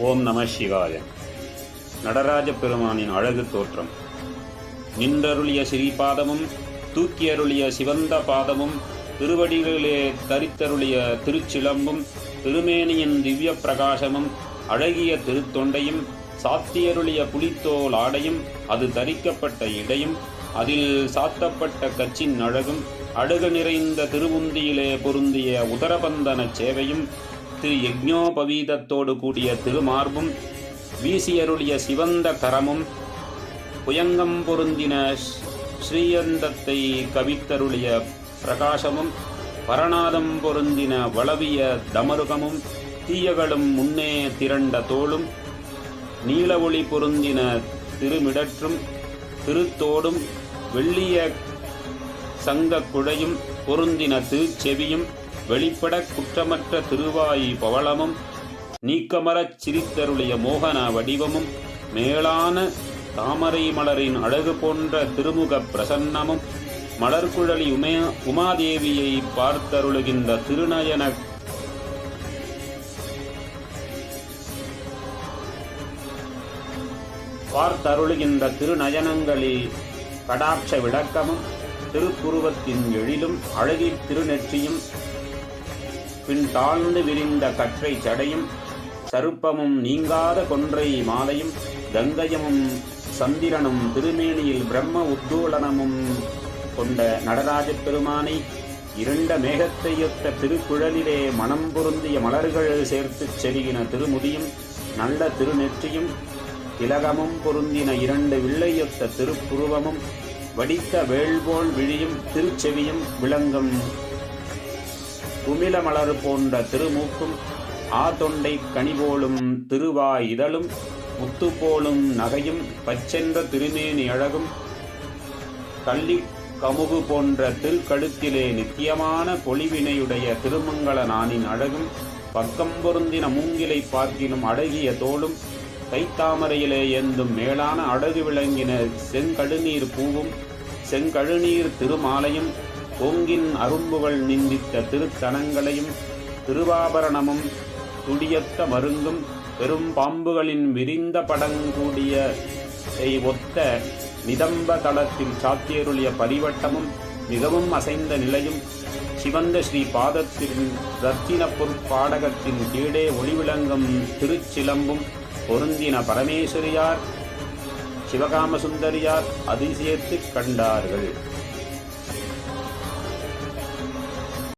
ஓம் நம சிவாய. நடராஜ பெருமானின் அழகு தோற்றம். நின்றருளிய ஸ்ரீபாதமும் தூக்கியருளிய சிவந்த பாதமும் திருவடிகளிலே தரித்தருளிய திருச்சிலம்பும் திருமேனியின் திவ்ய பிரகாசமும் அழகிய திருத்தொண்டையும் சாத்தியருளிய புலித்தோல் ஆடையும் அது தரிக்கப்பட்ட இடையும் அதில் சாத்தப்பட்ட கச்சின் அழகும் அழகு நிறைந்த திருவுந்தியிலே பொருந்திய உதரபந்தன சேவையும் திரு யஜ்ஞோபவீதத்தோடு கூடிய திருமார்பும் வீசியருளிய சிவந்த கரமும் புயங்கம் பொருந்தின ஸ்ரீயந்தத்தை கவித்தருளிய பிரகாசமும் பரநாதம் பொருந்தின வளவிய தமருகமும் தீயகளும் முன்னே திரண்ட தோளும் நீல ஒளி பொருந்தின திருமிடற்றும் திருத்தோடும் வெள்ளிய சங்க குழையும் பொருந்தின திருச்செவியும் வெளிப்பட குற்றமற்ற திருவாயி பவளமும் நீக்கமரச் சிரித்தருளிய மோகன வடிவமும் மேலான தாமரை மலரின் அழகு போன்ற திருமுக பிரசன்னமும் மலர்குழலி உமாதேவியை பார்த்தருளுகின்ற திருநயனங்களில் கடாட்ச விளக்கமும் திருப்புருவத்தின் எழிலும் அழகி திருநெற்றியும் பின் தாழ்ந்து விரிந்த கற்றை சடையும் சருப்பமும் நீங்காத கொன்றை மாலையும் கங்கயமும் சந்திரனும் திருமேனியில் பிரம்ம உத்தோலனமும் கொண்ட நடராஜ பெருமானை இருண்ட மேகத்தையொத்த திருக்குழலிலே மனம் பொருந்திய மலர்கள் சேர்த்து செருகின திருமுடியும் நல்ல திருநெற்றியும் திலகமும் பொருந்தின இரண்டு வில்லையொத்த திருப்புருவமும் வடித்த வேள்போல் விழியும் திருச்செவியும் விளங்கும் குமிழ மலர் போன்ற திருமூக்கும் ஆதொண்டை கனிபோலும் திருவாய் இதழும் முத்து போலும் நகையும் பச்சென்ற திருமேனி அழகும் கள்ளி கமுகு போன்ற திருக்கழுத்திலே நித்தியமான பொலிவினையுடைய திருமங்கள நானின் அழகும் பக்கம் பொருந்தின மூங்கிலை பார்க்கினும் அழகிய தோளும் கைத்தாமரையிலே ஏந்தும் மேலான அழகு விளங்கின செங்கழுநீர் பூவும் செங்கழுநீர் திருமாலையும் பொங்கின் அரும்புகள் நிந்தித்த திருத்தனங்களையும் திருவாபரணமும் துடியத்த மருங்கும் பெரும் பாம்புகளின் விரிந்த படங்கூடிய ஒத்த நிதம்ப தளத்தில் சாத்தியருளிய பரிவட்டமும் மிகவும் அசைந்த நிலையும் சிவந்த ஸ்ரீ பாதத்தின் ரத்தின பொற்பாடகத்தின் கீழே ஒளிவிளங்கும் திருச்சிலம்பும் பொருந்தின பரமேஸ்வரியார் சிவகாம சுந்தரியார் அதிசயத்துக் கண்டார்கள்.